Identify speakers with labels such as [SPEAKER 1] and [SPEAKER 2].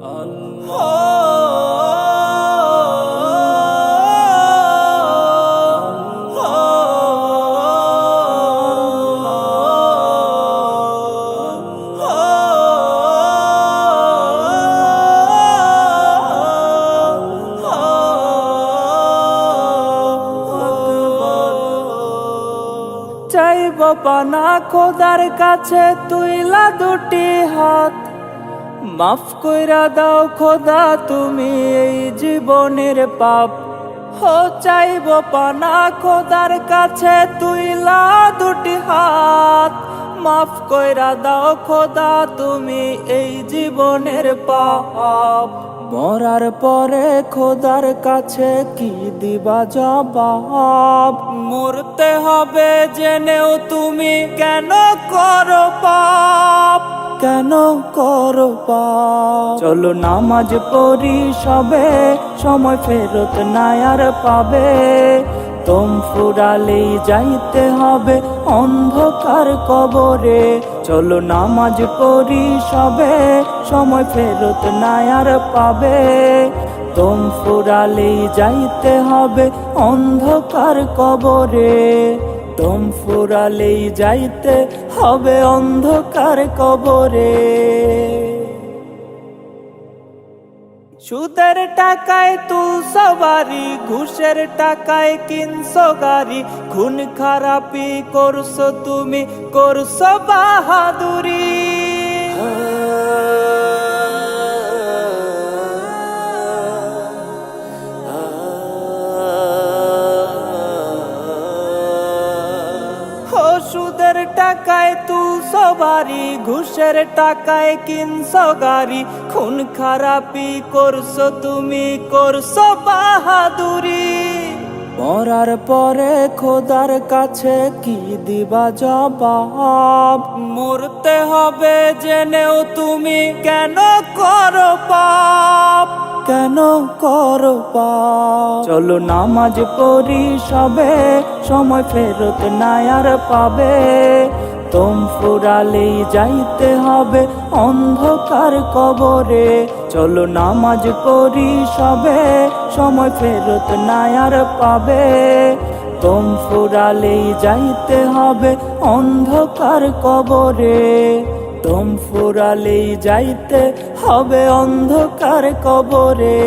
[SPEAKER 1] চাইব পানা খোদার কাছে তুইলা দুটি হাত, মাফ কইরা দাও খোদা তুমি এই জীবনের পাপ। হো চাইব পানা খোদার কাছে তুইলা দুটি হাত, মাফ কইরা দাও খোদা তুমি এই জীবনের পাপ। মরার পরে খোদার কাছে কি দিবা জবাব? মরতে হবে জেনেও তুমি কেন করো পাপ, কেন করো পাপ? চলো নামাজ পড়ি সবে, সময় ফেরত নাই আর পাবে। দম ফুরালেই যাইতে হবে অন্ধকার কবরে। চলো নামাজ পড়ি সবে, সময় ফেরত নাই আর পাবে। দম ফুরালেই যাইতে হবে অন্ধকার কবরে। দম ফুরালেই যাইতে হবে অন্ধকার কবরে। সুদের টাকায় তুলছ বাড়ি, ঘুষের টাকায় কিনছ গাড়ি। খুন খারাপি করছো তুমি, করছো বাহাদুরি। সুদের টাকায় তুলছ বাড়ি, ঘুষের টাকায় কিনছ গাড়ি। খুন খারাপি করছো তুমি, করছো বাহাদুরি। মরার পরে খোদার কাছে কি দিবা জবাব? মরতে হবে জেনেও তুমি কেন করো পাপ, কেন করো পাপ? চলো নামাজ পড়ি সবে, সময় ফেরত নাই আর পাবে। দম ফুরালেই যাইতে হবে অন্ধকার কবরে। চলো নামাজ পড়ি সবে, সময় ফেরত নাই আর পাবে। দম ফুরালেই যাইতে হবে অন্ধকার কবরে। দম ফুরালেই যাইতে হবে অন্ধকার কবরে।